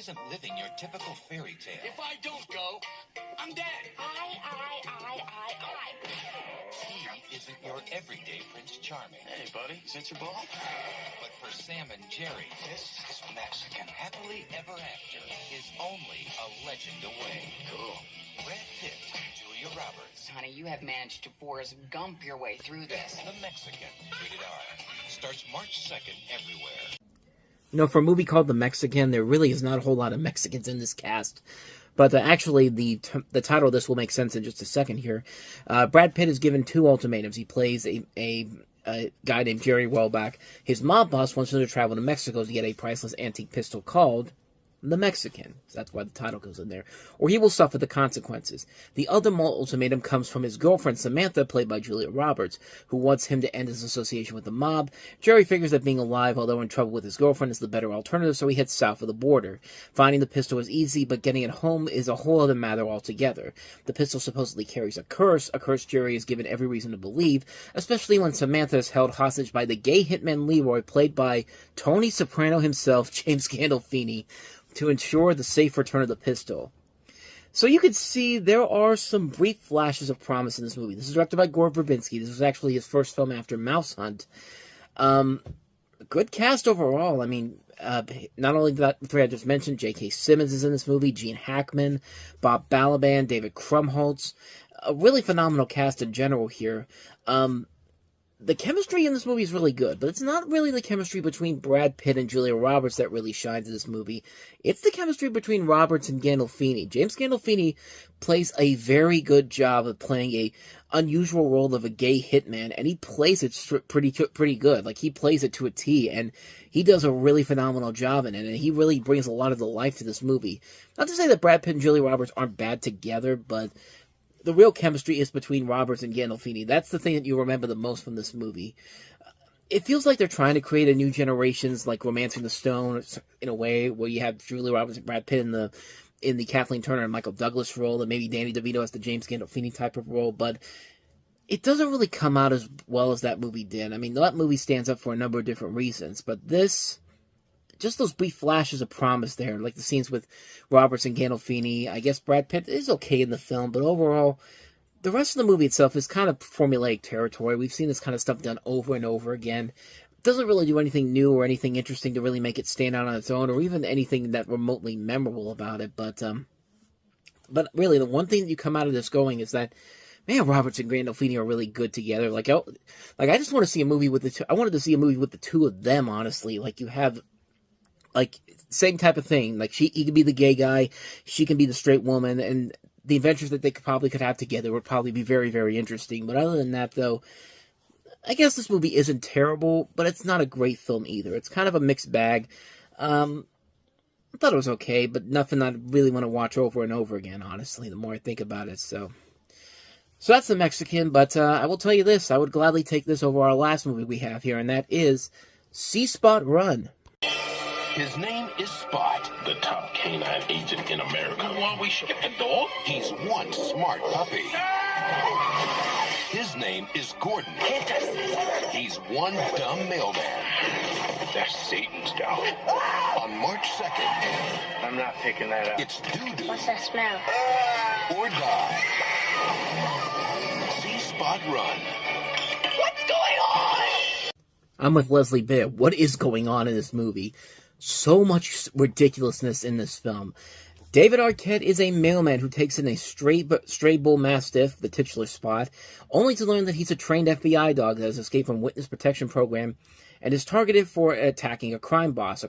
isn't living your typical fairy tale. If I don't go, I'm dead. He isn't your everyday Prince Charming. Hey, buddy, is that your ball? But for Sam and Jerry, this is Mexican. Happily ever after is only a legend away. Cool. Brad Pitt, Julia Roberts. Honey, you have managed to Forrest Gump your way through this. The Mexican, rated R. Starts March 2nd everywhere. You know, for a movie called The Mexican, there really is not a whole lot of Mexicans in this cast. But actually, the title of this will make sense in just a second here. Brad Pitt is given two ultimatums. He plays a guy named Jerry Welbeck. His mob boss wants him to travel to Mexico to get a priceless antique pistol called The Mexican. So that's why the title goes in there. Or he will suffer the consequences. The other ultimatum comes from his girlfriend, Samantha, played by Julia Roberts, who wants him to end his association with the mob. Jerry figures that being alive, although in trouble with his girlfriend, is the better alternative, so he heads south of the border. Finding the pistol is easy, but getting it home is a whole other matter altogether. The pistol supposedly carries a curse Jerry is given every reason to believe, especially when Samantha is held hostage by the gay hitman Leroy, played by Tony Soprano himself, James Gandolfini, to ensure the safe return of the pistol. So you can see there are some brief flashes of promise in this movie. This is directed by Gore Verbinski. This was actually his first film after Mouse Hunt. Good cast overall. I mean, not only the three I just mentioned, J.K. Simmons is in this movie, Gene Hackman, Bob Balaban, David Krumholtz. A really phenomenal cast in general here. The chemistry in this movie is really good, but it's not really the chemistry between Brad Pitt and Julia Roberts that really shines in this movie. It's the chemistry between Roberts and Gandolfini. James Gandolfini plays a very good job of playing a unusual role of a gay hitman, and he plays it pretty good. Like, he plays it to a T, and he does a really phenomenal job in it, and he really brings a lot of the life to this movie. Not to say that Brad Pitt and Julia Roberts aren't bad together, but the real chemistry is between Roberts and Gandolfini. That's the thing that you remember the most from this movie. It feels like they're trying to create a new generation's, like, Romancing the Stone, in a way, where you have Julia Roberts and Brad Pitt in the Kathleen Turner and Michael Douglas role, and maybe Danny DeVito as the James Gandolfini type of role, but it doesn't really come out as well as that movie did. I mean, that movie stands up for a number of different reasons, but this, just those brief flashes of promise there, like the scenes with Roberts and Gandolfini. I guess Brad Pitt is okay in the film, but overall, the rest of the movie itself is kind of formulaic territory. We've seen this kind of stuff done over and over again. It doesn't really do anything new or anything interesting to really make it stand out on its own, or even anything that remotely memorable about it. But really, the one thing that you come out of this going is that, man, Roberts and Gandolfini are really good together. Like I just want to see a movie with the two. I wanted to see a movie with the two of them, honestly. Like, you have, like, same type of thing. Like, he could be the gay guy, she can be the straight woman, and the adventures that they could have together would probably be very, very interesting. But other than that, though, I guess this movie isn't terrible, but it's not a great film either. It's kind of a mixed bag. I thought it was okay, but nothing I really want to watch over and over again, honestly, the more I think about it. So that's The Mexican, but I will tell you this, I would gladly take this over our last movie we have here, and that is See Spot Run. His name is Spot, the top canine agent in America. While we ship the dog, He's one smart puppy. His name is Gordon. He's one dumb mailman. that's Satan's dog. On March 2nd, I'm not picking that up. it's doo-doo What's that smell? or die. See Spot Run. What's going on? I'm with Leslie Bibb. What is going on in this movie? So much ridiculousness in this film. David Arquette is a mailman who takes in a stray bull mastiff, the titular Spot, only to learn that he's a trained FBI dog that has escaped from witness protection program and is targeted for attacking a crime boss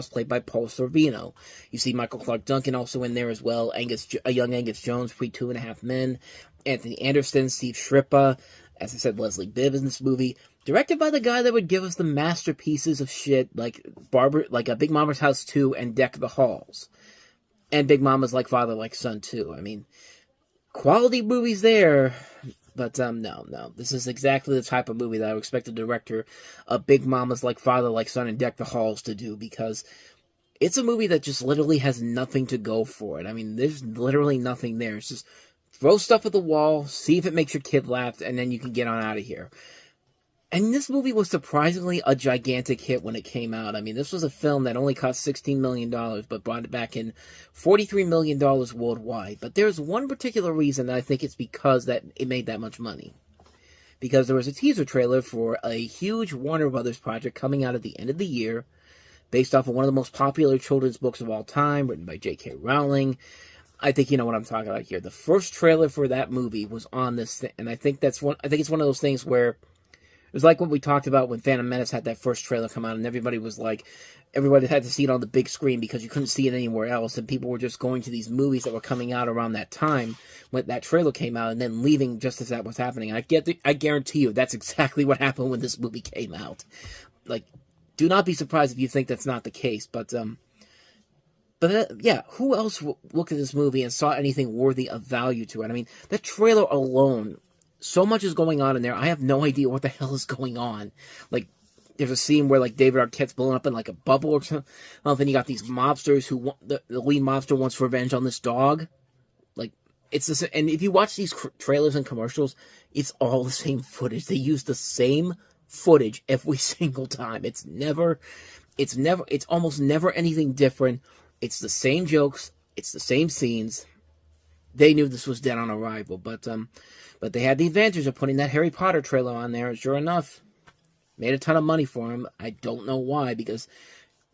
played by Paul Sorvino. You see Michael Clark Duncan also in there as well, a young Angus Jones, pre 2.5 Men, Anthony Anderson, Steve Shrippa, as I said, Leslie Bibb in this movie. Directed by the guy that would give us the masterpieces of shit like Big Mama's House 2 and Deck the Halls. And Big Mama's Like Father, Like Son 2. I mean, quality movies there. But, no. This is exactly the type of movie that I would expect the director of Big Mama's Like Father, Like Son and Deck the Halls to do. Because it's a movie that just literally has nothing to go for it. I mean, there's literally nothing there. It's just throw stuff at the wall, see if it makes your kid laugh, and then you can get on out of here. And this movie was surprisingly a gigantic hit when it came out. I mean, this was a film that only cost $16 million, but brought it back in $43 million worldwide. But there's one particular reason that I think it's because that it made that much money. Because there was a teaser trailer for a huge Warner Brothers project coming out at the end of the year, based off of one of the most popular children's books of all time, written by J.K. Rowling. I think you know what I'm talking about here. The first trailer for that movie was on this thing, and I think it's one of those things where it was like what we talked about when Phantom Menace had that first trailer come out, and everybody had to see it on the big screen because you couldn't see it anywhere else, and people were just going to these movies that were coming out around that time when that trailer came out, and then leaving just as that was happening. And I guarantee you that's exactly what happened when this movie came out. Like, do not be surprised if you think that's not the case, but yeah, who else looked at this movie and saw anything worthy of value to it? I mean, that trailer alone, so much is going on in there. I have no idea what the hell is going on. Like, there's a scene where, like, David Arquette's blown up in, like, a bubble or something. Then you got these mobsters who want, the lead mobster wants revenge on this dog. Like, it's this, and if you watch these trailers and commercials, it's all the same footage. They use the same footage every single time. It's almost never anything different. It's the same jokes. It's the same scenes. They knew this was dead on arrival, but they had the advantage of putting that Harry Potter trailer on there, and sure enough, made a ton of money for him. I don't know why, because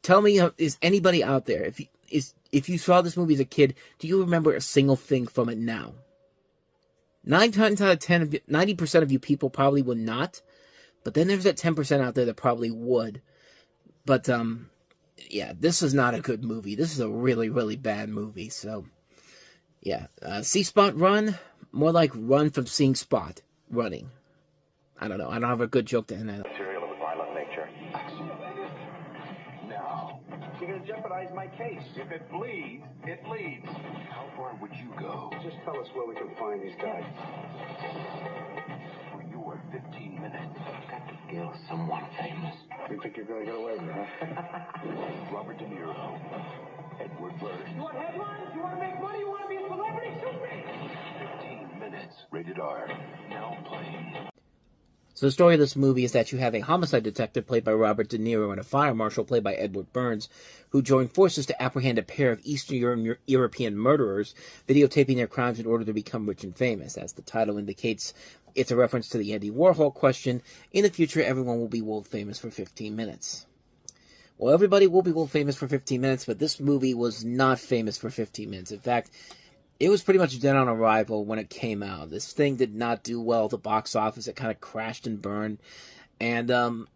tell me, is anybody out there, if you saw this movie as a kid, do you remember a single thing from it now? 9 times out of 10, 90% of you people probably would not, but then there's that 10% out there that probably would. But, yeah, this is not a good movie. This is a really, really bad movie, so yeah. See Spot run? More like run from seeing Spot running. I don't know. I don't have a good joke to end that. Material of a violent nature. No. You're going to jeopardize my case. If it bleeds, it leads. How far would you go? Just tell us where we can find these guys. For your 15 minutes, I've got to kill someone famous. You think you're going to get away with it, huh? Robert De Niro. Edward Burns. You want headlines? You want to make money? You want to be a celebrity? Shoot me! 15 minutes. Rated R. Now playing. So the story of this movie is that you have a homicide detective played by Robert De Niro and a fire marshal played by Edward Burns, who join forces to apprehend a pair of Eastern European murderers, videotaping their crimes in order to become rich and famous. As the title indicates, it's a reference to the Andy Warhol question, in the future everyone will be world famous for 15 minutes. Well, everybody will be world famous for 15 minutes, but this movie was not famous for 15 minutes. In fact, it was pretty much dead on arrival when it came out. This thing did not do well at the box office. It kind of crashed and burned. And the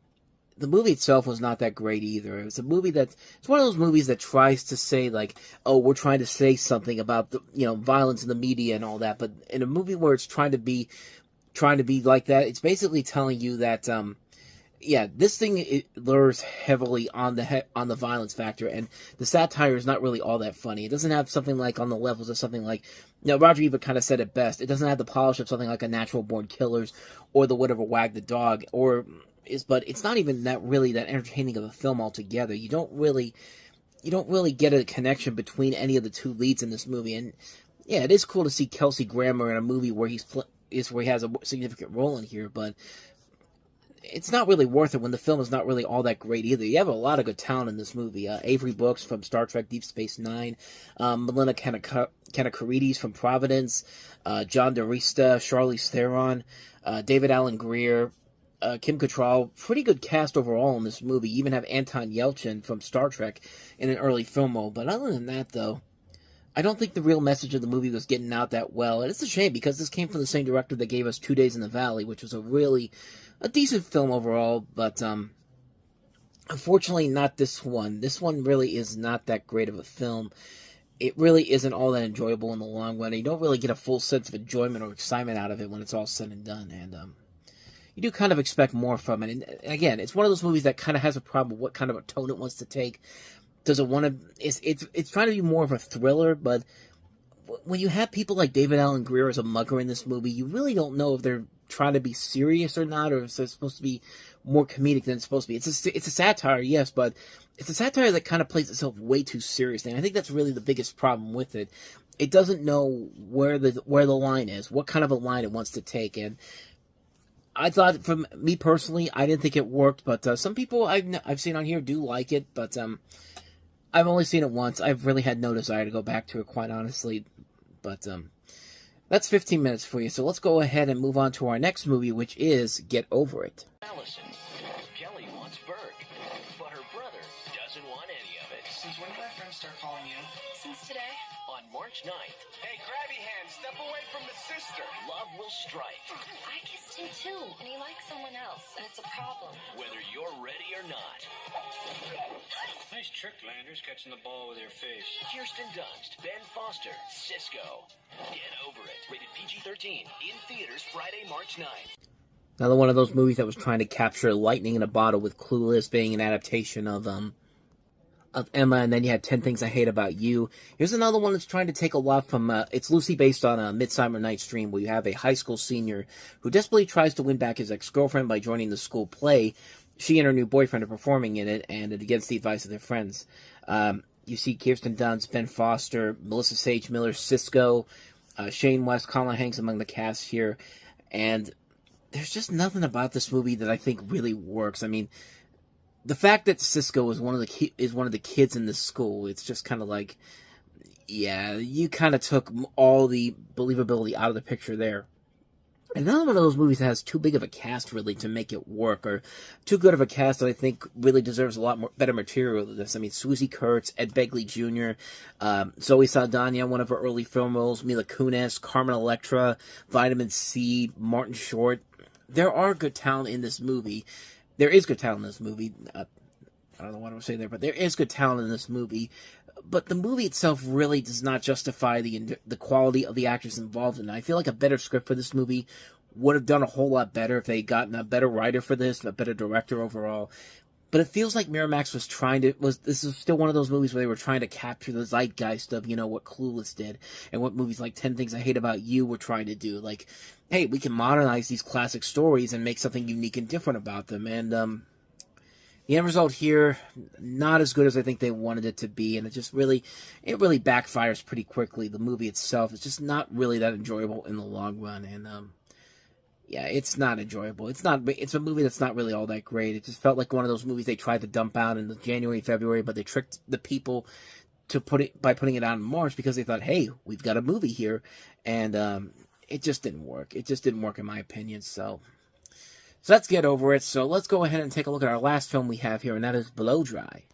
movie itself was not that great either. It was a movie it's one of those movies that tries to say, like, oh, we're trying to say something about the, violence in the media and all that. But in a movie where it's trying to be like that, it's basically telling you that, yeah, this thing lures heavily on the violence factor, and the satire is not really all that funny. It doesn't have something like on the levels of something like, Roger Ebert kind of said it best. It doesn't have the polish of something like A Natural Born Killers or the Whatever Wag the Dog, but it's not even that entertaining of a film altogether. You don't really get a connection between any of the two leads in this movie, and yeah, it is cool to see Kelsey Grammer in a movie where he has a significant role in here, but it's not really worth it when the film is not really all that great either. You have a lot of good talent in this movie. Avery Brooks from Star Trek Deep Space Nine, Melina Kanakarides from Providence, John DeRista, Charlize Theron, David Alan Grier, Kim Cattrall. Pretty good cast overall in this movie. You even have Anton Yelchin from Star Trek in an early film role. But other than that, though, I don't think the real message of the movie was getting out that well. And it's a shame because this came from the same director that gave us 2 Days in the Valley, which was a decent film overall, but unfortunately not this one. This one really is not that great of a film. It really isn't all that enjoyable in the long run. You don't really get a full sense of enjoyment or excitement out of it when it's all said and done, and you do kind of expect more from it. And again, it's one of those movies that kind of has a problem with what kind of a tone it wants to take. Does it want to? It's trying to be more of a thriller, but when you have people like David Alan Grier as a mugger in this movie, you really don't know if they're trying to be serious or not, or if it's supposed to be more comedic than it's supposed to be. It's a satire, yes, but it's a satire that kind of plays itself way too seriously, and I think that's really the biggest problem with it. It doesn't know where the line is, what kind of a line it wants to take, and I thought, from me personally, I didn't think it worked, but some people I've seen on here do like it, but I've only seen it once. I've really had no desire to go back to it, quite honestly. But that's 15 minutes for you, so let's go ahead and move on to our next movie, which is Get Over It. Allison. Kelly wants Berg, but her brother doesn't want any of it. Since when did my friends start calling you? Since today. On March 9th, Hey, grabby hand, step away from the sister. love will strike. I kissed him too, and he likes someone else, and it's a problem. Whether you're ready or not. Nice trick, Landers, catching the ball with your face. Kirsten Dunst, Ben Foster, Cisco. Get Over It. Rated PG-13. In theaters Friday, March 9th. Another one of those movies that was trying to capture lightning in a bottle, with Clueless being an adaptation of Emma, and then you had 10 Things I Hate About You. Here's another one that's trying to take a lot from, it's loosely based on a Midsummer Night's Dream, where you have a high school senior who desperately tries to win back his ex-girlfriend by joining the school play. She and her new boyfriend are performing in it, and against the advice of their friends. You see Kirsten Dunst, Ben Foster, Melissa Sage Miller, Cisco, Shane West, Colin Hanks among the cast here, and there's just nothing about this movie that I think really works. I mean, the fact that Cisco is one of the kids in this school, it's just kind of like, yeah, you kind of took all the believability out of the picture there. Another one of those movies that has too big of a cast, really, to make it work, or too good of a cast that I think really deserves a lot more better material than this. I mean, Susie Kurtz, Ed Begley Jr., Zoe Saldana, one of her early film roles, Mila Kunis, Carmen Electra, Vitamin C, Martin Short. There are good talent in this movie. There is good talent in this movie. I don't know what I was saying there, but there is good talent in this movie. But the movie itself really does not justify the quality of the actors involved in it. I feel like a better script for this movie would have done a whole lot better if they had gotten a better writer for this, a better director overall. But it feels like Miramax this is still one of those movies where they were trying to capture the zeitgeist of, what Clueless did, and what movies like 10 Things I Hate About You were trying to do. Like, hey, we can modernize these classic stories and make something unique and different about them. And the end result here, not as good as I think they wanted it to be, and it really backfires pretty quickly. The movie itself is just not really that enjoyable in the long run, and yeah, it's not enjoyable. It's a movie that's not really all that great. It just felt like one of those movies they tried to dump out in January, February, but they tricked the people by putting it out in March because they thought, hey, we've got a movie here, and it just didn't work. It just didn't work in my opinion. So let's get over it. So let's go ahead and take a look at our last film we have here, and that is Blow Dry.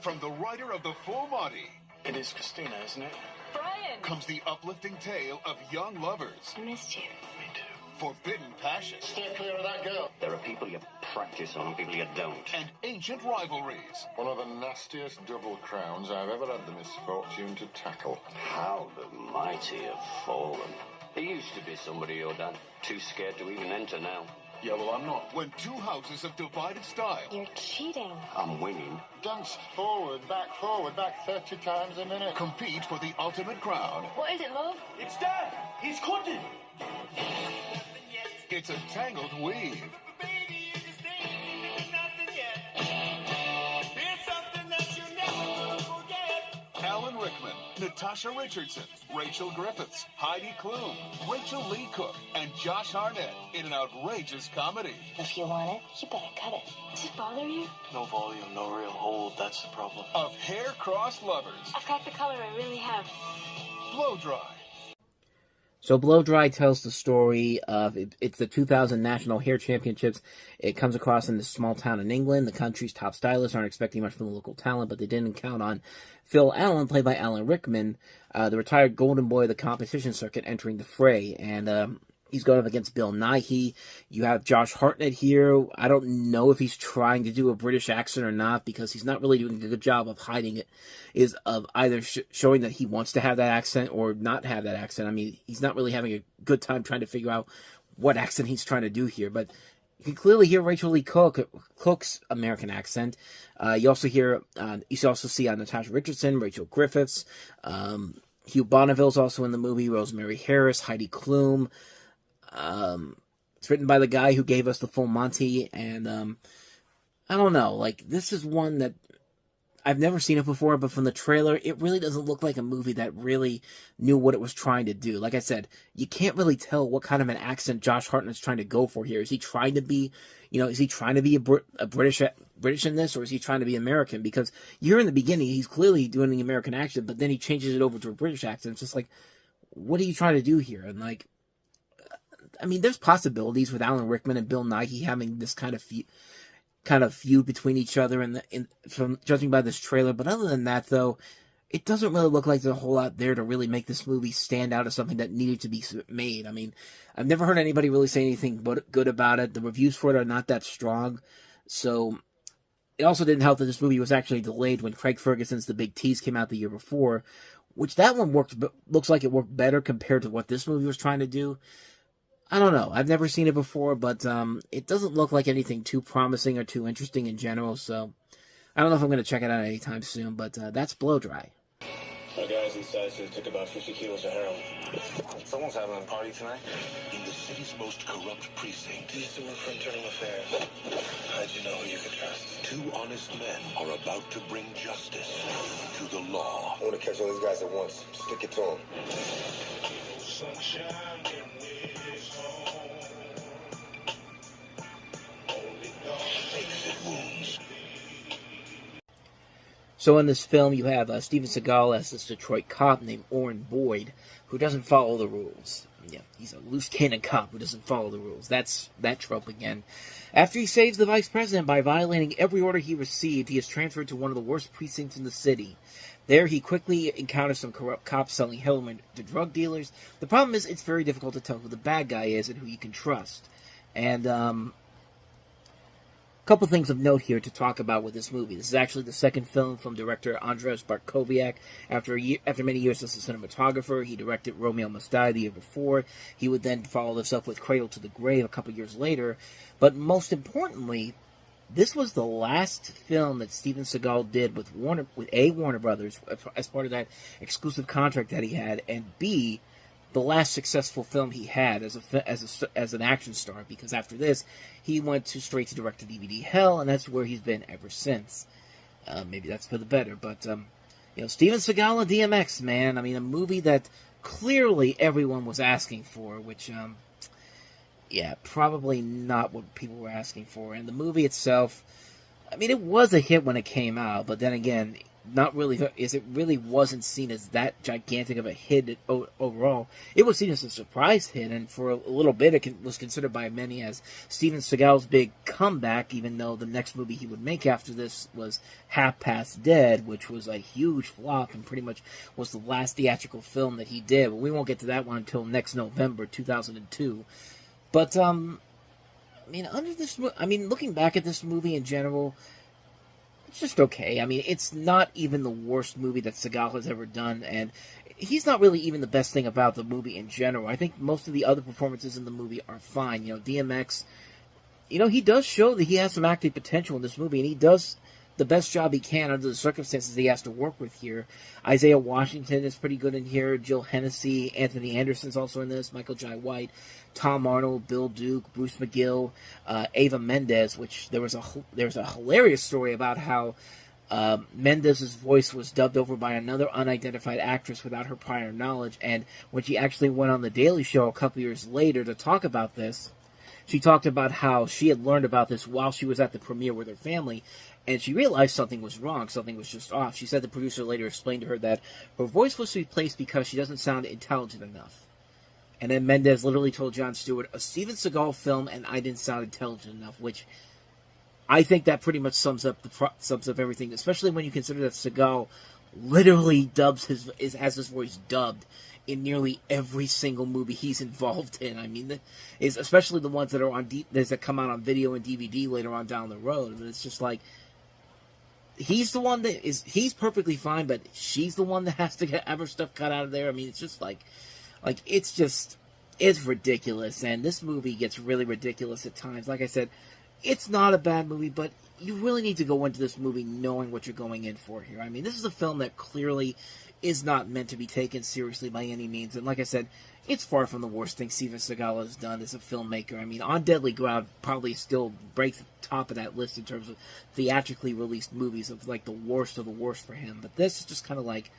From the writer of The Full Monty It is Christina, isn't it? Brian! comes the uplifting tale of young lovers, I missed you. Me too. forbidden passion, Stay clear of that girl. There are people you practice on and people you don't. and ancient rivalries. One of the nastiest double crowns I've ever had the misfortune to tackle. How the mighty have fallen. There used to be somebody, your dad, too scared to even enter now. Yeah, well, I'm not. When two houses of divided style You're cheating. I'm winning. Dance forward, back 30 times a minute. compete for the ultimate crown. What is it, love? It's Dad! He's cooking! It's a tangled weave. Alan Rickman, Natasha Richardson, Rachel Griffiths, Heidi Klum, Rachel Lee Cook, and Josh Hartnett in an outrageous comedy. If you want it, you better cut it. Does it bother you? No volume, no real hold. That's the problem. Of hair-crossed lovers, I've got the color I really have. Blow Dry. So Blow Dry tells the story of, it's the 2000 National Hair Championships. It comes across in this small town in England. The country's top stylists aren't expecting much from the local talent, but they didn't count on Phil Allen, played by Alan Rickman, the retired golden boy of the competition circuit, entering the fray. And he's going up against Bill Nighy. You have Josh Hartnett here. I don't know if he's trying to do a British accent or not, because he's not really doing a good job of hiding it, is of either showing that he wants to have that accent or not have that accent. I mean, he's not really having a good time trying to figure out what accent he's trying to do here, but you can clearly hear Rachel Lee Cook's American accent. You also see Natasha Richardson, Rachel Griffiths, Hugh Bonneville's also in the movie, Rosemary Harris, Heidi Klum. It's written by the guy who gave us The Full Monty, and I don't know, like, this is one that I've never seen it before, but from the trailer, it really doesn't look like a movie that really knew what it was trying to do. Like I said, you can't really tell what kind of an accent Josh Hartnett's trying to go for here. Is he trying to be, is he trying to be a British in this, or is he trying to be American? Because you're in the beginning, he's clearly doing the American accent, but then he changes it over to a British accent. It's just like, what are you trying to do here? And like, I mean, there's possibilities with Alan Rickman and Bill Nighy having this kind of feud between each other, from judging by this trailer. But other than that, though, it doesn't really look like there's a whole lot there to really make this movie stand out as something that needed to be made. I mean, I've never heard anybody really say anything but good about it. The reviews for it are not that strong, so it also didn't help that this movie was actually delayed when Craig Ferguson's The Big Tease came out the year before, which that one looks like it worked better compared to what this movie was trying to do. I don't know. I've never seen it before, but it doesn't look like anything too promising or too interesting in general, so I don't know if I'm going to check it out anytime soon, but that's Blow Dry. Our guys inside said it took about 50 kilos of heroin. Someone's having a party tonight. In the city's most corrupt precinct, He used to work for internal affairs. How'd you know who you could trust? two honest men are about to bring justice to the law. I want to catch all these guys at once. Stick it to them. Sunshine can exit wounds. So in this film, you have Steven Seagal as this Detroit cop named Orrin Boyd, who doesn't follow the rules. Yeah, he's a loose cannon cop who doesn't follow the rules. That's that trope again. After he saves the vice president by violating every order he received, he is transferred to one of the worst precincts in the city. There, he quickly encounters some corrupt cops selling heroin to drug dealers. The problem is, it's very difficult to tell who the bad guy is and who you can trust. And, couple things of note here to talk about with this movie. This is actually the second film from director Andrzej Bartkowiak. After many years as a cinematographer, he directed Romeo Must Die the year before. He would then follow this up with Cradle to the Grave a couple years later. But most importantly, this was the last film that Steven Seagal did with Warner Brothers as part of that exclusive contract that he had, and B, the last successful film he had as an action star, because after this, he went straight to direct-to-DVD hell, and that's where he's been ever since. Maybe that's for the better, but, Steven Seagal and DMX, man, I mean, a movie that clearly everyone was asking for, which, probably not what people were asking for, and the movie itself, I mean, it was a hit when it came out, but then again, not really, it really wasn't seen as that gigantic of a hit overall. It was seen as a surprise hit, and for a little bit it was considered by many as Steven Seagal's big comeback, even though the next movie he would make after this was Half Past Dead, which was a huge flop and pretty much was the last theatrical film that he did. But we won't get to that one until next November, 2002. But, looking back at this movie in general, it's just okay. I mean, it's not even the worst movie that Seagal has ever done, and he's not really even the best thing about the movie in general. I think most of the other performances in the movie are fine. DMX, he does show that he has some acting potential in this movie, and he does the best job he can under the circumstances he has to work with here. Isaiah Washington is pretty good in here. Jill Hennessy, Anthony Anderson's also in this. Michael Jai White, Tom Arnold, Bill Duke, Bruce McGill, Ava Mendes, which there was a hilarious story about how Mendez's voice was dubbed over by another unidentified actress without her prior knowledge, and when she actually went on The Daily Show a couple years later to talk about this, she talked about how she had learned about this while she was at the premiere with her family, and she realized something was wrong, something was just off. She said the producer later explained to her that her voice was replaced because she doesn't sound intelligent enough. And then Mendez literally told Jon Stewart, a Steven Seagal film, and I didn't sound intelligent enough, which I think that pretty much sums up everything, especially when you consider that Seagal literally has his voice dubbed in nearly every single movie he's involved in. I mean, especially the ones that are that come out on video and DVD later on down the road. But it's just like, he's the one he's perfectly fine, but she's the one that has to have her stuff cut out of there. I mean, it's just it's ridiculous, and this movie gets really ridiculous at times. Like I said, it's not a bad movie, but you really need to go into this movie knowing what you're going in for here. I mean, this is a film that clearly is not meant to be taken seriously by any means. And like I said, it's far from the worst thing Steven Seagal has done as a filmmaker. I mean, On Deadly Ground probably still breaks the top of that list in terms of theatrically released movies of, like, the worst of the worst for him. But this is just kind of like,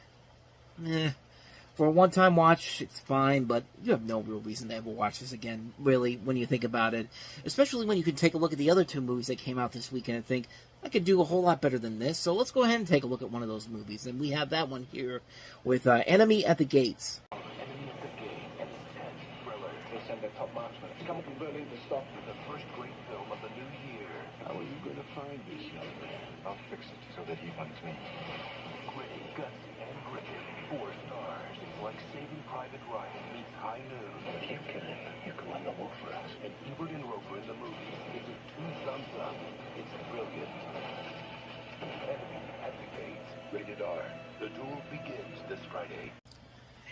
for a one-time watch, it's fine, but you have no real reason to ever watch this again, really, when you think about it. Especially when you can take a look at the other two movies that came out this weekend and think, I could do a whole lot better than this. So let's go ahead and take a look at one of those movies. And we have that one here with Enemy at the Gates. Enemy at the Gate, an intense thriller. They send their top marksman. It's coming from Berlin to stop you. The first great film of the new year. How are you going to find this young man? I'll fix it so that he finds me. Gritty, gutsy, and gripping. 4 stars. It's like Saving Private Ryan meets High Noon. If you kill him, you can win the war for us. And Ebert and Roper in the movie. It's a 2 thumbs up. It's brilliant. Enemy at the Gates. Rated R. The duel begins this Friday.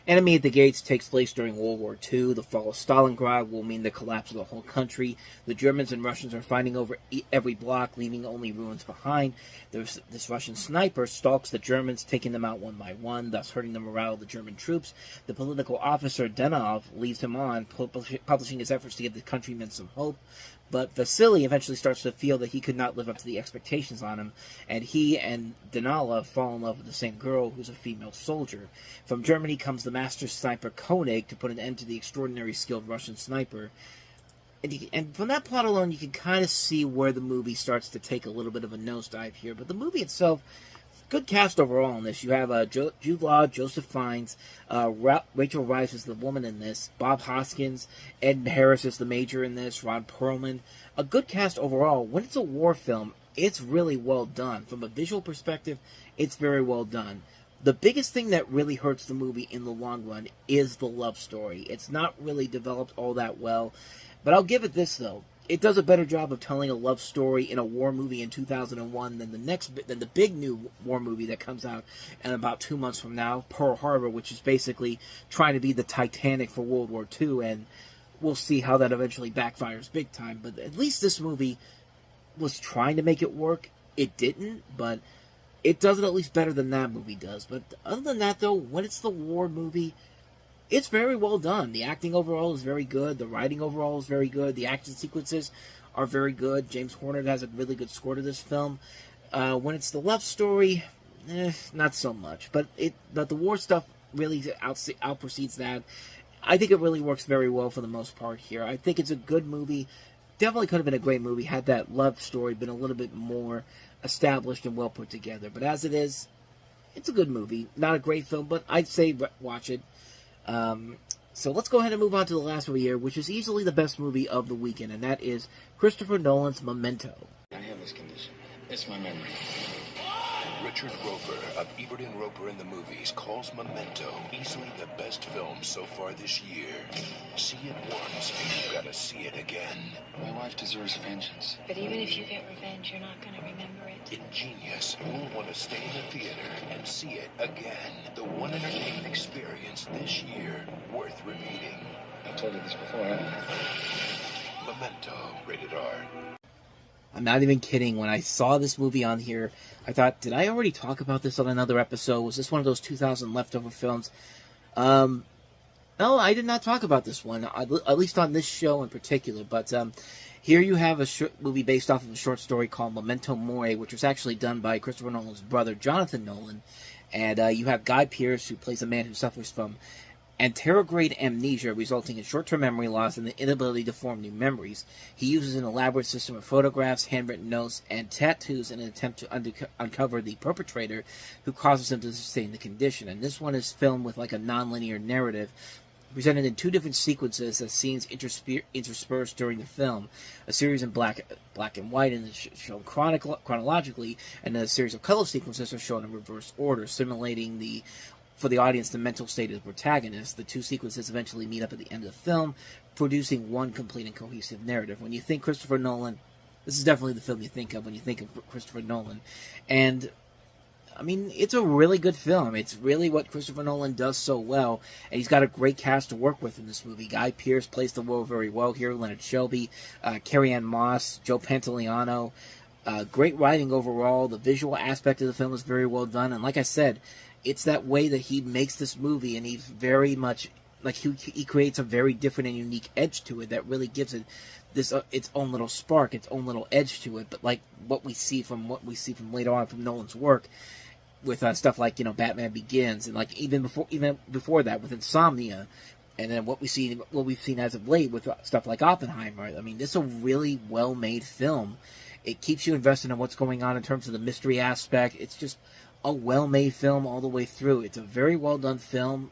Enemy at the Gates takes place during World War II. The fall of Stalingrad will mean the collapse of the whole country. The Germans and Russians are fighting over every block, leaving only ruins behind. This Russian sniper stalks the Germans, taking them out one by one, thus hurting the morale of the German troops. The political officer Denov leaves him on, publishing his efforts to give the countrymen some hope. But Vasily eventually starts to feel that he could not live up to the expectations on him, and he and Danila fall in love with the same girl, who's a female soldier. From Germany comes the master sniper Koenig to put an end to the extraordinarily skilled Russian sniper. And from that plot alone, you can kind of see where the movie starts to take a little bit of a nosedive here. But the movie itself, good cast overall in this. You have Jude Law, Joseph Fiennes, Rachel Weisz is the woman in this, Bob Hoskins, Ed Harris is the major in this, Ron Perlman. A good cast overall. When it's a war film, it's really well done. From a visual perspective, it's very well done. The biggest thing that really hurts the movie in the long run is the love story. It's not really developed all that well. But I'll give it this, though. It does a better job of telling a love story in a war movie in 2001 than the big new war movie that comes out in about 2 months from now, Pearl Harbor, which is basically trying to be the Titanic for World War II, and we'll see how that eventually backfires big time. But at least this movie was trying to make it work. It didn't, but it does it at least better than that movie does. But other than that, though, when it's the war movie, it's very well done. The acting overall is very good. The writing overall is very good. The action sequences are very good. James Horner has a really good score to this film. When it's the love story, not so much. But the war stuff really outproceeds that. I think it really works very well for the most part here. I think it's a good movie. Definitely could have been a great movie had that love story been a little bit more established and well put together. But as it is, it's a good movie. Not a great film, but I'd say watch it. So let's go ahead and move on to the last movie here, which is easily the best movie of the weekend, and that is Christopher Nolan's Memento. I have this condition. It's my memory. Richard Roper of Ebert and Roper in the Movies calls Memento easily the best film so far this year. See it once and you gotta see it again. My wife deserves vengeance. But even if you get revenge, you're not going to remember it. Ingenious. You'll want to stay in the theater and see it again. The one entertainment experience this year worth repeating. I've told you this before, haven't I? Memento, rated R. I'm not even kidding. When I saw this movie on here, I thought, did I already talk about this on another episode? Was this one of those 2000 leftover films? No, I did not talk about this one, at least on this show in particular. But here you have a movie based off of a short story called Memento Mori, which was actually done by Christopher Nolan's brother, Jonathan Nolan. And you have Guy Pearce, who plays a man who suffers from anterograde amnesia, resulting in short-term memory loss and the inability to form new memories. He uses an elaborate system of photographs, handwritten notes, and tattoos in an attempt to uncover the perpetrator who causes him to sustain the condition. And this one is filmed with like a non-linear narrative, presented in 2 different sequences as scenes interspersed during the film. A series in black and white and shown chronologically, and a series of color sequences are shown in reverse order, simulating for the audience the mental state of the protagonist. The 2 sequences eventually meet up at the end of the film, producing one complete and cohesive narrative. When you think Christopher Nolan, this is definitely the film you think of when you think of Christopher Nolan. And, I mean, it's a really good film. It's really what Christopher Nolan does so well, and he's got a great cast to work with in this movie. Guy Pearce plays the role very well here, Leonard Shelby, Carrie-Anne Moss, Joe Pantoliano. Great writing overall. The visual aspect of the film is very well done, and like I said, it's that way that he makes this movie, and he's very much like he creates a very different and unique edge to it that really gives it this its own little spark, its own little edge to it. But like what we see from later on from Nolan's work with stuff like Batman Begins, and like even before that with Insomnia, and then what we've seen as of late with stuff like Oppenheimer. I mean, this is a really well made film. It keeps you invested in what's going on in terms of the mystery aspect. It's just a well made film all the way through. It's a very well done film.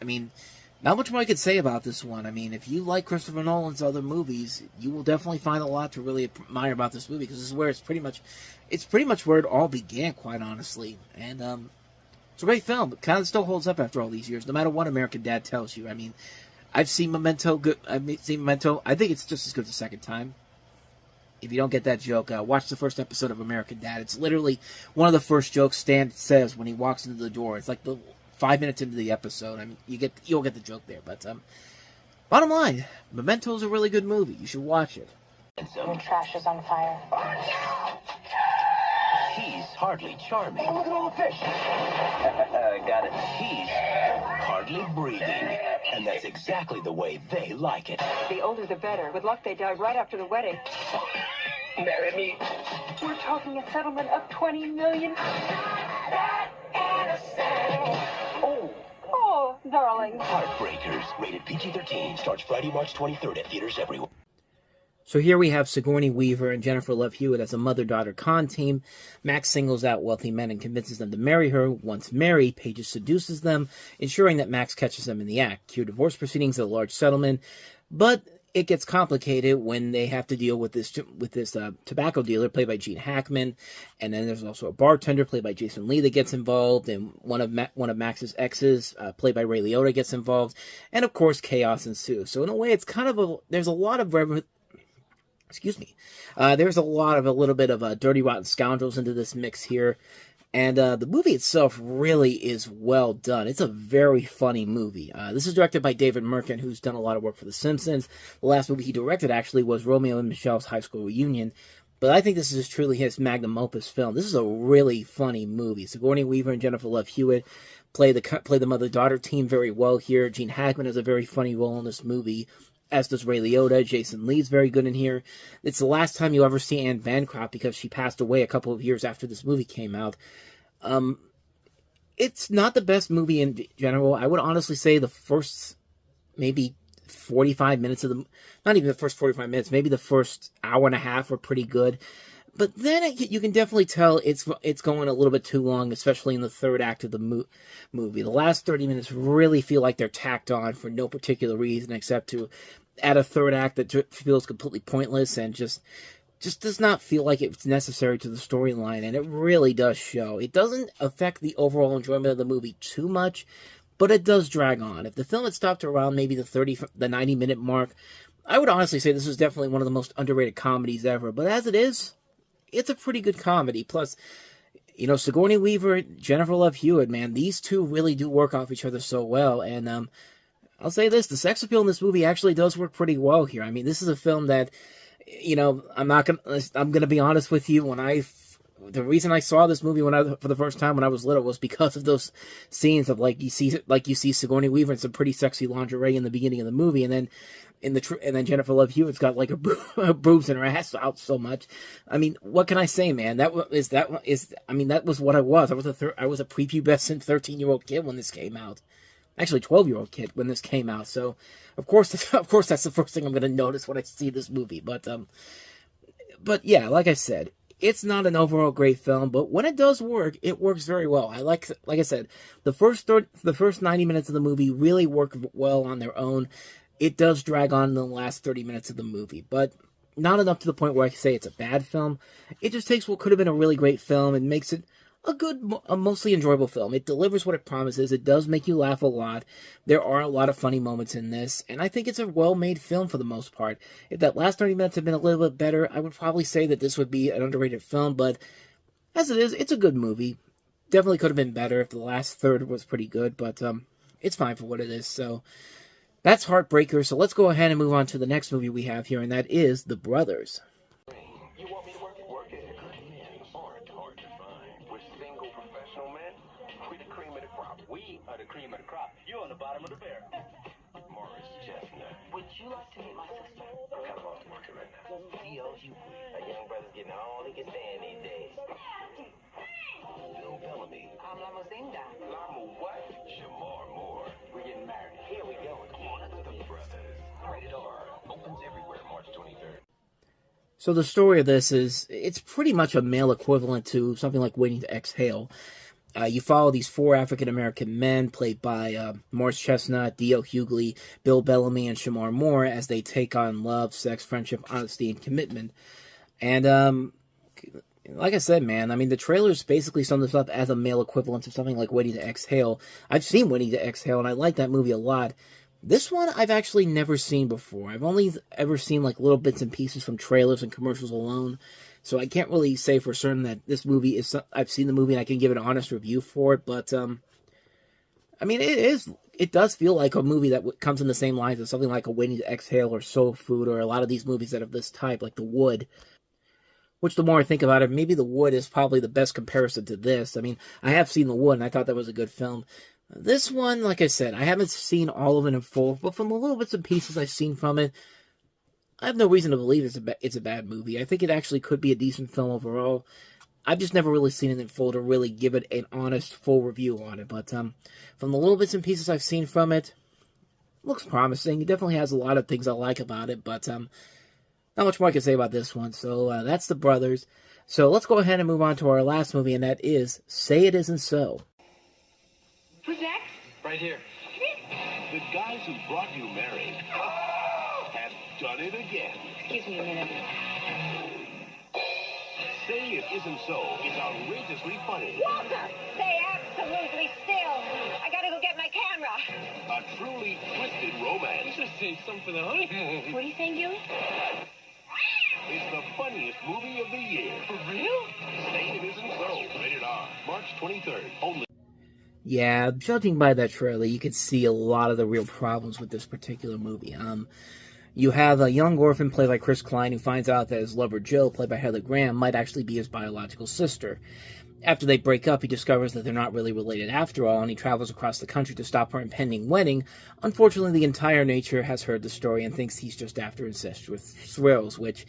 I mean, not much more I could say about this one. I mean, if you like Christopher Nolan's other movies, you will definitely find a lot to really admire about this movie, because this is where it's pretty much where it all began, quite honestly. And it's a great film. It kind of still holds up after all these years, no matter what American Dad tells you. I mean, I've seen Memento. I think it's just as good the second time. If you don't get that joke, watch the first episode of American Dad. It's literally one of the first jokes Stan says when he walks into the door. It's like the 5 minutes into the episode. I mean, you'll get the joke there. But bottom line, Memento is a really good movie. You should watch it. Your trash is on fire. He's hardly charming. Oh, look at all the fish. Got it. He's hardly breathing. And that's exactly the way they like it. The older the better. With luck, they died right after the wedding. Marry me. We're talking a settlement of $20 million. Oh, darling. Heartbreakers, rated PG-13, starts Friday, March 23rd at theaters everywhere. So here we have Sigourney Weaver and Jennifer Love Hewitt as a mother-daughter con team. Max singles out wealthy men and convinces them to marry her. Once married, Paige seduces them, ensuring that Max catches them in the act. Cue divorce proceedings at a large settlement, but it gets complicated when they have to deal with this tobacco dealer played by Gene Hackman, and then there's also a bartender played by Jason Lee that gets involved, and one of Max's exes played by Ray Liotta gets involved, and of course chaos ensues. So in a way, it's kind of there's a lot of there's a little bit of Dirty Rotten Scoundrels into this mix here. And the movie itself really is well done. It's a very funny movie. This is directed by David Merkin, who's done a lot of work for The Simpsons. The last movie he directed, actually, was Romeo and Michelle's High School Reunion. But I think this is truly his magnum opus film. This is a really funny movie. Sigourney Weaver and Jennifer Love Hewitt play the mother-daughter team very well here. Gene Hackman has a very funny role in this movie, as does Ray Liotta. Jason Lee's very good in here. It's the last time you'll ever see Anne Bancroft, because she passed away a couple of years after this movie came out. It's not the best movie in general. I would honestly say the first maybe 45 minutes of not even the first 45 minutes, maybe the first hour and a half were pretty good. But then you can definitely tell it's going a little bit too long, especially in the third act of the movie. The last 30 minutes really feel like they're tacked on for no particular reason except to add a third act that feels completely pointless and just does not feel like it's necessary to the storyline, and it really does show. It doesn't affect the overall enjoyment of the movie too much, but it does drag on. If the film had stopped around maybe the 90-minute mark, I would honestly say this is definitely one of the most underrated comedies ever. But as it is, it's a pretty good comedy. Plus, Sigourney Weaver, Jennifer Love Hewitt, man, these two really do work off each other so well. And I'll say this, the sex appeal in this movie actually does work pretty well here. I mean, this is a film that, I'm gonna be honest with you. The reason I saw this movie for the first time when I was little was because of those scenes of you see Sigourney Weaver in some pretty sexy lingerie in the beginning of the movie, and then and then Jennifer Love Hewitt's got like her boobs and her ass out so much. I mean, what can I say, man? That was what I was. I was a prepubescent 13-year-old kid when this came out. Actually, 12-year-old kid when this came out. So, of course, that's the first thing I'm going to notice when I see this movie. But yeah, like I said, it's not an overall great film, but when it does work, it works very well. Like I said, the first 90 minutes of the movie really work well on their own. It does drag on in the last 30 minutes of the movie, but not enough to the point where I can say it's a bad film. It just takes what could have been a really great film and makes it a mostly enjoyable film. It delivers what it promises. It does make you laugh a lot. There are a lot of funny moments in this, and I think it's a well-made film for the most part. If that last 30 minutes had been a little bit better, I would probably say that this would be an underrated film, but as it is, it's a good movie. Definitely could have been better if the last third was pretty good, but it's fine for what it is. So that's Heartbreaker. So let's go ahead and move on to the next movie we have here, and that is The Brothers. You want me to work it? Good men aren't hard to find. We're single professional men. Free to cream You on the bottom of the barrel. Morris Chestnut. Would you like to meet my sister? I'm kind of off the market right now. G.O.U. A young brother's getting all he can stand these days. Bill Bellamy. I'm Lamozinda. Lama what? Shamar Moore. We're getting married. Here we go. Come on, that's the brothers. Rated R. Opens everywhere March 23rd. So the story of this is, it's pretty much a male equivalent to something like Waiting to Exhale. You follow these 4 African-American men, played by Morris Chestnut, D.L. Hughley, Bill Bellamy, and Shamar Moore, as they take on love, sex, friendship, honesty, and commitment. And, like I said, man, I mean, the trailers basically sum this up as a male equivalent to something like Waiting to Exhale. I've seen Waiting to Exhale, and I like that movie a lot. This one I've actually never seen before. I've only ever seen, like, little bits and pieces from trailers and commercials alone. So I can't really say for certain that this movie is... I've seen the movie and I can give an honest review for it, but, I mean, it does feel like a movie that comes in the same lines as something like a Waiting to Exhale or Soul Food, or a lot of these movies that have this type, like The Wood. Which, the more I think about it, maybe The Wood is probably the best comparison to this. I mean, I have seen The Wood and I thought that was a good film. This one, like I said, I haven't seen all of it in full, but from the little bits and pieces I've seen from it, I have no reason to believe it's a bad movie. I think it actually could be a decent film overall. I've just never really seen it in full to really give it an honest, full review on it. But from the little bits and pieces I've seen from it, looks promising. It definitely has a lot of things I like about it, but not much more I can say about this one. So that's The Brothers. So let's go ahead and move on to our last movie, and that is Say It Isn't So. Who's next? Right here. The guys who brought you Mary have done it again. Excuse me a minute. Say It Isn't So is outrageously funny. Walter! Stay absolutely still. I gotta go get my camera. A truly twisted romance. Just say something for the honeymoon. What are you saying, Julie? It's the funniest movie of the year. For real? Say It Isn't So. Rated R. March 23rd. Only. Yeah, judging by that trailer, you could see a lot of the real problems with this particular movie. You have a young orphan played by Chris Klein who finds out that his lover Joe, played by Heather Graham, might actually be his biological sister. After they break up, he discovers that they're not really related after all, and he travels across the country to stop her impending wedding. Unfortunately, the entire nature has heard the story and thinks he's just after incestuous thrills, which...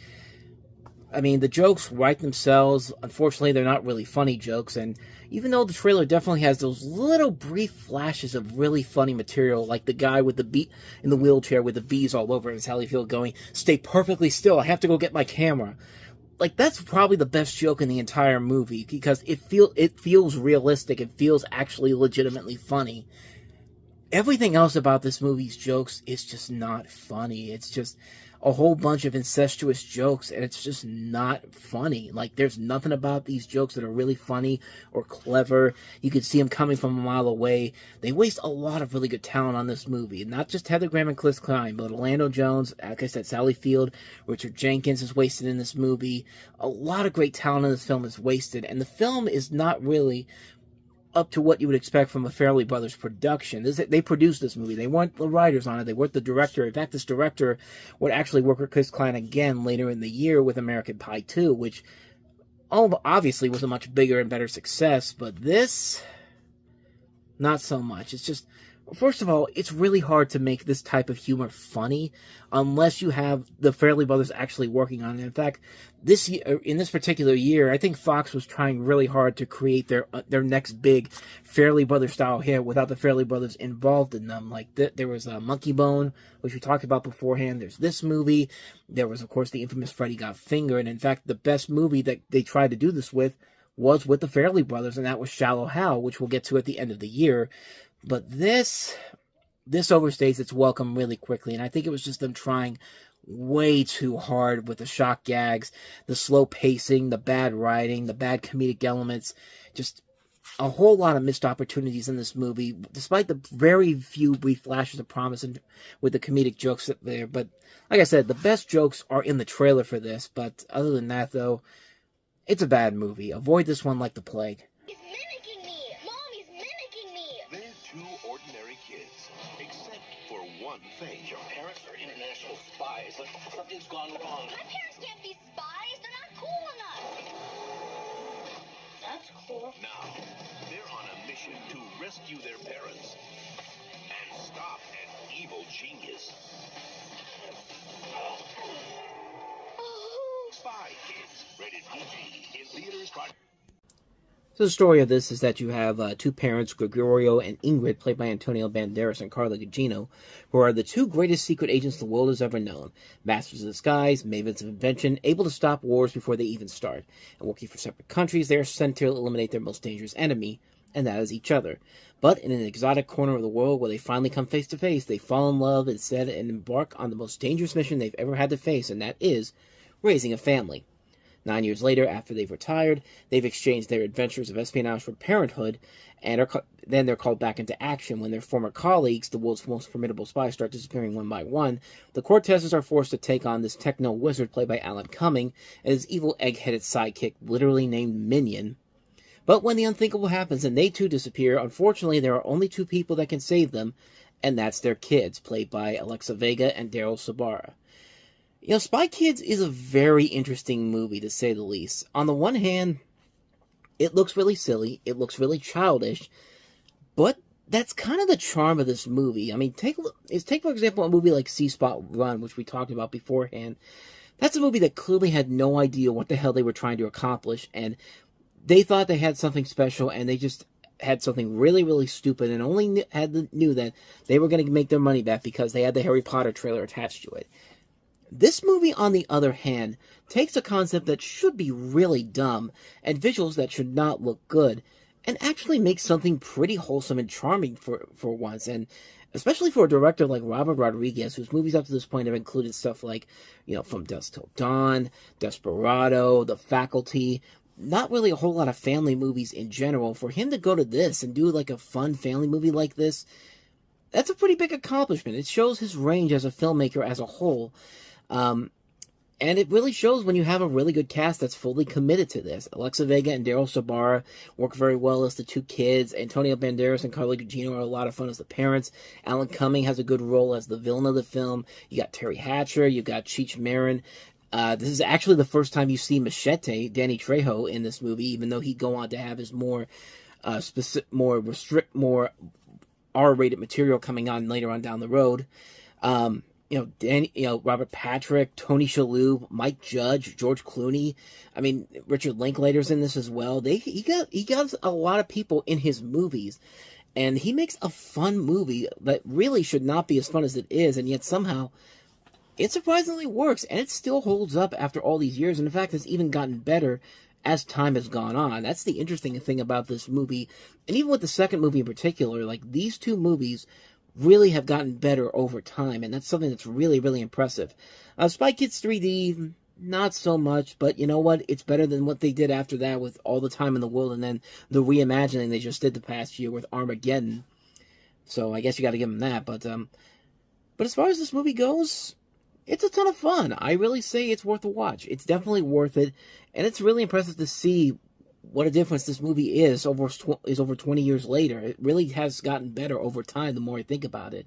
I mean, the jokes write themselves. Unfortunately, they're not really funny jokes, and even though the trailer definitely has those little brief flashes of really funny material, like the guy with the bee in the wheelchair with the bees all over his Sally going, "Stay perfectly still, I have to go get my camera." Like, that's probably the best joke in the entire movie, because it feels realistic, it feels actually legitimately funny. Everything else about this movie's jokes is just not funny. It's just a whole bunch of incestuous jokes, and it's just not funny. Like, there's nothing about these jokes that are really funny or clever. You could see them coming from a mile away. They waste a lot of really good talent on this movie. Not just Heather Graham and Chris Klein, but Orlando Jones, like I said, Sally Field, Richard Jenkins is wasted in this movie. A lot of great talent in this film is wasted, and the film is not really up to what you would expect from a Farrelly Brothers production. They produced this movie. They weren't the writers on it. They weren't the director. In fact, this director would actually work with Chris Klein again later in the year with American Pie 2, which obviously was a much bigger and better success, but this, not so much. It's just, first of all, it's really hard to make this type of humor funny unless you have the Farrelly Brothers actually working on it. In fact, this year, in this particular year, I think Fox was trying really hard to create their next big Farrelly Brothers style hit without the Farrelly Brothers involved in them. Like, there was Monkey Bone, which we talked about beforehand. There's this movie. There was, of course, the infamous Freddy Got Fingered. And in fact, the best movie that they tried to do this with was with the Farrelly Brothers, and that was Shallow Hal, which we'll get to at the end of the year. But this overstays its welcome really quickly, and I think it was just them trying way too hard with the shock gags, the slow pacing, the bad writing, the bad comedic elements, just a whole lot of missed opportunities in this movie, despite the very few brief flashes of promise with the comedic jokes there. But like I said, the best jokes are in the trailer for this, but other than that, though, it's a bad movie. Avoid this one like the plague. He's mimicking me! Mom, he's mimicking me! They're two ordinary kids, except for one thing. Your parents are international spies. Something's gone wrong. My parents can't be spies! They're not cool enough! That's cool. Now, they're on a mission to rescue their parents genius. Spy Kids, rated PG, in theaters. So the story of this is that you have two parents, Gregorio and Ingrid, played by Antonio Banderas and Carla Gugino, who are the two greatest secret agents the world has ever known. Masters of disguise, mavens of invention, able to stop wars before they even start. And working for separate countries, they are sent to eliminate their most dangerous enemy, and that is each other. But in an exotic corner of the world where they finally come face to face, they fall in love instead and embark on the most dangerous mission they've ever had to face, and that is raising a family. 9 years later, after they've retired, they've exchanged their adventures of espionage for parenthood, and then they're called back into action when their former colleagues, the world's most formidable spies, start disappearing one by one. The Cortezes are forced to take on this techno wizard played by Alan Cumming and his evil egg-headed sidekick, literally named Minion. But when the unthinkable happens and they too disappear, unfortunately there are only two people that can save them, and that's their kids, played by Alexa Vega and Daryl Sabara. You know, Spy Kids is a very interesting movie, to say the least. On the one hand, it looks really silly, it looks really childish, but that's kind of the charm of this movie. I mean, take for example, a movie like C-Spot Run, which we talked about beforehand. That's a movie that clearly had no idea what the hell they were trying to accomplish, and they thought they had something special, and they just had something really, really stupid, and only knew that they were going to make their money back because they had the Harry Potter trailer attached to it. This movie, on the other hand, takes a concept that should be really dumb and visuals that should not look good and actually makes something pretty wholesome and charming for once, and especially for a director like Robert Rodriguez, whose movies up to this point have included stuff like, you know, From Dusk Till Dawn, Desperado, The Faculty, not really a whole lot of family movies in general. For him to go to this and do like a fun family movie like this, that's a pretty big accomplishment. It shows his range as a filmmaker as a whole. And it really shows when you have a really good cast that's fully committed to this. Alexa Vega and Daryl Sabara work very well as the two kids. Antonio Banderas and Carla Gugino are a lot of fun as the parents. Alan Cumming has a good role as the villain of the film. You got Terry Hatcher, you got Cheech Marin. This is actually the first time you see Machete, Danny Trejo, in this movie, even though he'd go on to have his more R-rated material coming on later on down the road. Robert Patrick, Tony Shalhoub, Mike Judge, George Clooney. I mean, Richard Linklater's in this as well. He got a lot of people in his movies, and he makes a fun movie that really should not be as fun as it is, and yet somehow it surprisingly works, and it still holds up after all these years, and in fact, it's even gotten better as time has gone on. That's the interesting thing about this movie, and even with the second movie in particular, like, these two movies really have gotten better over time, and that's something that's really, really impressive. Spy Kids 3D, not so much, but you know what? It's better than what they did after that with All the Time in the World, and then the reimagining they just did the past year with Armageddon. So I guess you got to give them that. But as far as this movie goes, it's a ton of fun. I really say it's worth a watch. It's definitely worth it, and it's really impressive to see what a difference this movie is over 20 years later. It really has gotten better over time the more I think about it.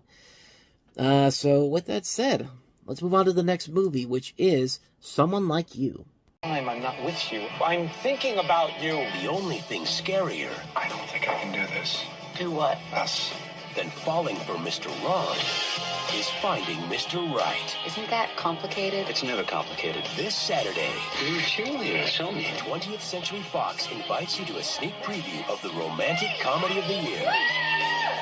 So with that said, let's move on to the next movie, which is Someone Like You. I'm not with you. I'm thinking about you. The only thing scarier, I don't think I can do this. Do what? Us. Than falling for Mr. Wrong is finding Mr. Right. Isn't that complicated? It's never complicated. This Saturday, You're a cheerleader, show me. 20th Century Fox invites you to a sneak preview of the romantic comedy of the year.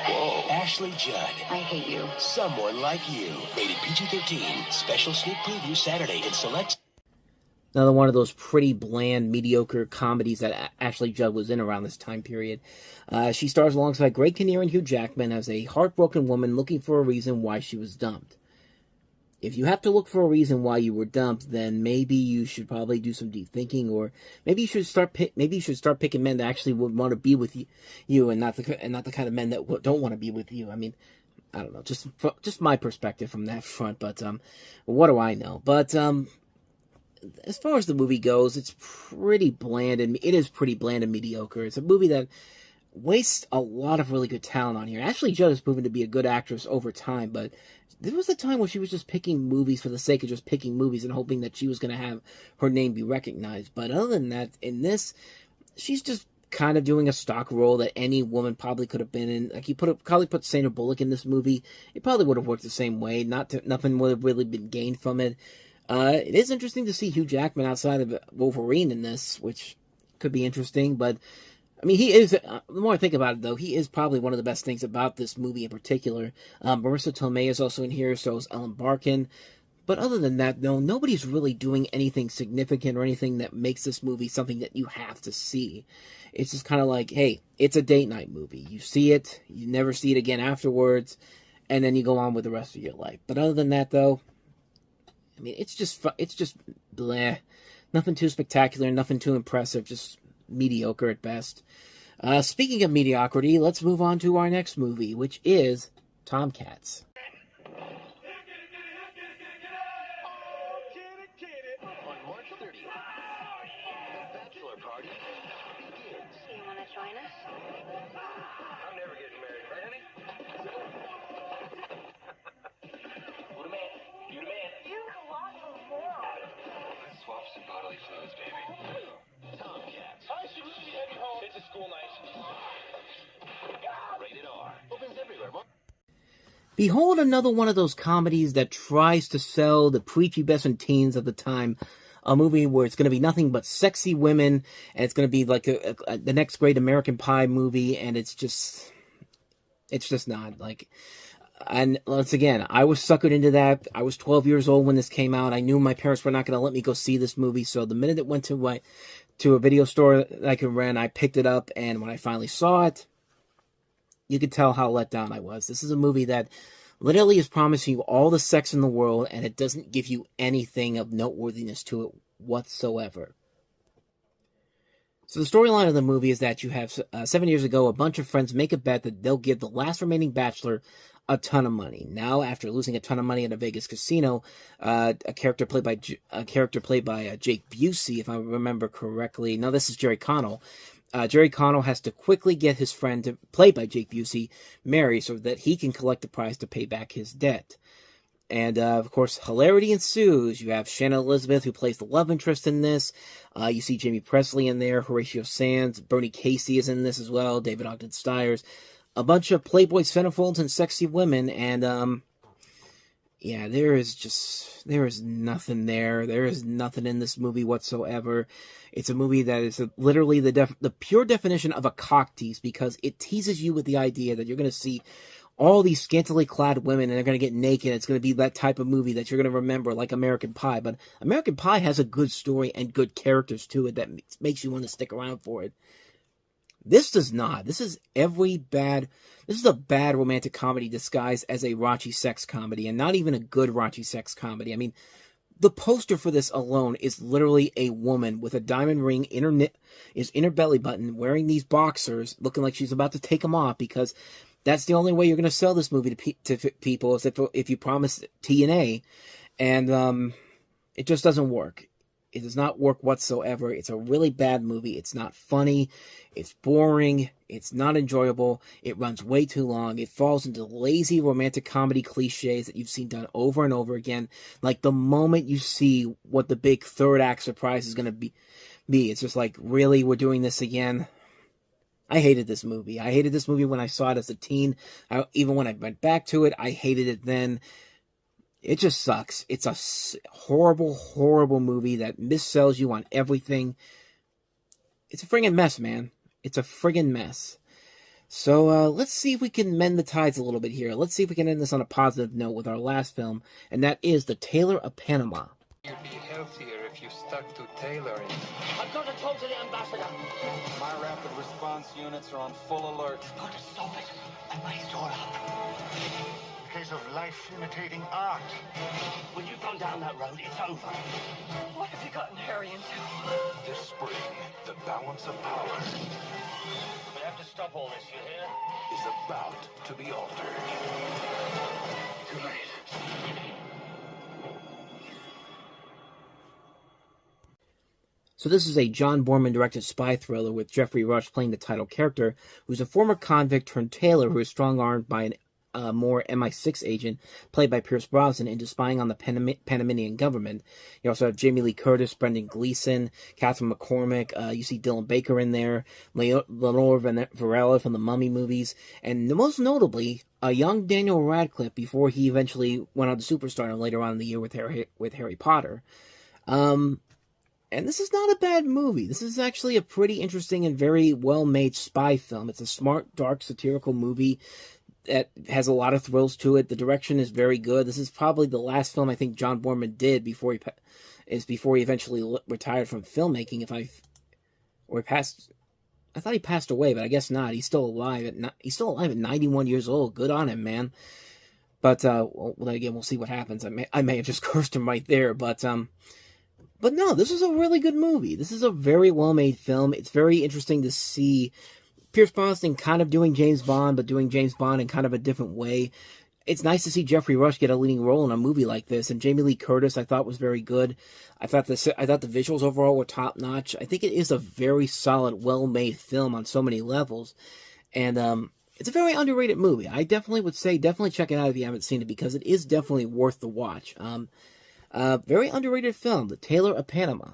Whoa. Ashley Judd. I hate you. Someone Like You. Rated PG-13. Special sneak preview Saturday in select. Another one of those pretty bland, mediocre comedies that Ashley Judd was in around this time period. She stars alongside Greg Kinnear and Hugh Jackman as a heartbroken woman looking for a reason why she was dumped. If you have to look for a reason why you were dumped, then maybe you should probably do some deep thinking, or maybe you should start picking men that actually would want to be with you, and not the kind of men that don't want to be with you. I mean, I don't know, just my perspective from that front. But what do I know? But as far as the movie goes, it's pretty bland, and it is pretty bland and mediocre. It's a movie that wastes a lot of really good talent on here. Ashley Judd has proven to be a good actress over time, but there was a time where she was just picking movies for the sake of just picking movies and hoping that she was going to have her name be recognized. But other than that, in this, she's just kind of doing a stock role that any woman probably could have been in. Like, you probably put Sandra Bullock in this movie, it probably would have worked the same way. Nothing would have really been gained from it. It is interesting to see Hugh Jackman outside of Wolverine in this, which could be interesting, but I mean, he is, the more I think about it, though, he is probably one of the best things about this movie in particular. Marissa Tomei is also in here, so is Ellen Barkin. But other than that, no, nobody's really doing anything significant or anything that makes this movie something that you have to see. It's just kind of like, hey, it's a date night movie. You see it, you never see it again afterwards, and then you go on with the rest of your life. But other than that, though, I mean, it's just bleh. Nothing too spectacular, nothing too impressive, just mediocre at best. Speaking of mediocrity, let's move on to our next movie, which is Tomcats. On March 30th, the bachelor party begins. You want to join us? I'm never getting married, right, honey? You the man. You the man. You colossal moron. Let's swap some bodily fluids, baby. Tomcats. I should really be heading home. It's a school night. Rated R. Opens everywhere. Behold another one of those comedies that tries to sell the prepubescent teens of the time a movie where it's going to be nothing but sexy women, and it's going to be like the next great American Pie movie, and it's just not. Like, and once again, I was suckered into that. I was 12 years old when this came out. I knew my parents were not going to let me go see this movie, so the minute it went to a video store that I could rent, I picked it up, and when I finally saw it, you could tell how let down I was. This is a movie that literally is promising you all the sex in the world, and it doesn't give you anything of noteworthiness to it whatsoever. So the storyline of the movie is that you have 7 years ago, a bunch of friends make a bet that they'll give the last remaining bachelor a ton of money. Now, after losing a ton of money in a Vegas casino, a character played by Jake Busey, if I remember correctly. No, this is Jerry Connell. Jerry Connell has to quickly get his friend, played by Jake Busey, married so that he can collect the prize to pay back his debt. And, of course, hilarity ensues. You have Shannon Elizabeth, who plays the love interest in this. You see Jamie Presley in there, Horatio Sands, Bernie Casey is in this as well, David Ogden Stiers. A bunch of Playboy centerfolds and sexy women, and, yeah, there is nothing there. There is nothing in this movie whatsoever. It's a movie that is literally the pure definition of a cock tease, because it teases you with the idea that you're going to see all these scantily clad women and they're going to get naked. It's going to be that type of movie that you're going to remember, like American Pie. But American Pie has a good story and good characters to it that makes you want to stick around for it. This does not. This is a bad romantic comedy disguised as a raunchy sex comedy, and not even a good raunchy sex comedy. I mean, the poster for this alone is literally a woman with a diamond ring in her belly button, wearing these boxers, looking like she's about to take them off, because that's the only way you're going to sell this movie to people, is if you promise TNA, and it just doesn't work. It does not work whatsoever. It's a really bad movie. It's not funny. It's boring. It's not enjoyable. It runs way too long. It falls into lazy romantic comedy cliches that you've seen done over and over again. Like, the moment you see what the big third act surprise is going to be, it's just like, really, we're doing this again? I hated this movie. I hated this movie when I saw it as a teen. Even when I went back to it, I hated it then. It just sucks. It's a horrible, horrible movie that missells you on everything. It's a friggin' mess, man. It's a friggin' mess. So let's see if we can mend the tides a little bit here. Let's see if we can end this on a positive note with our last film, and that is The Tailor of Panama. You'd be healthier if you stuck to tailoring. I've got to talk to the ambassador. My rapid response units are on full alert. I've got to stop it. I might store up. Case of life imitating art. When you've gone down that road, it's over. What have you gotten Harry into? This spring, the balance of power We have to stop all this, you hear? is about to be altered. Too late. So this is a John Borman-directed spy thriller with Jeffrey Rush playing the title character, who's a former convict turned tailor who is strong-armed by more MI6 agent, played by Pierce Brosnan, into spying on the Panamanian government. You also have Jamie Lee Curtis, Brendan Gleeson, Catherine McCormick. You see Dylan Baker in there, Lenore Varela from the Mummy movies, and most notably, a young Daniel Radcliffe before he eventually went on to superstardom later on in the year with Harry Potter. And this is not a bad movie. This is actually a pretty interesting and very well-made spy film. It's a smart, dark, satirical movie that has a lot of thrills to it. The direction is very good. This is probably the last film I think John Boorman did before he eventually retired from filmmaking. I thought he passed away, but I guess not. He's still alive he's still alive at 91 years old. Good on him, man. But well, then again, we'll see what happens. I may have just cursed him right there, but no, this is a really good movie. This is a very well-made film. It's very interesting to see Pierce Brosnan kind of doing James Bond, but doing James Bond in kind of a different way. It's nice to see Jeffrey Rush get a leading role in a movie like this, and Jamie Lee Curtis I thought was very good. I thought the visuals overall were top-notch. I think it is a very solid, well-made film on so many levels, and it's a very underrated movie. I definitely would say definitely check it out if you haven't seen it, because it is definitely worth the watch. Very underrated film, The Tailor of Panama.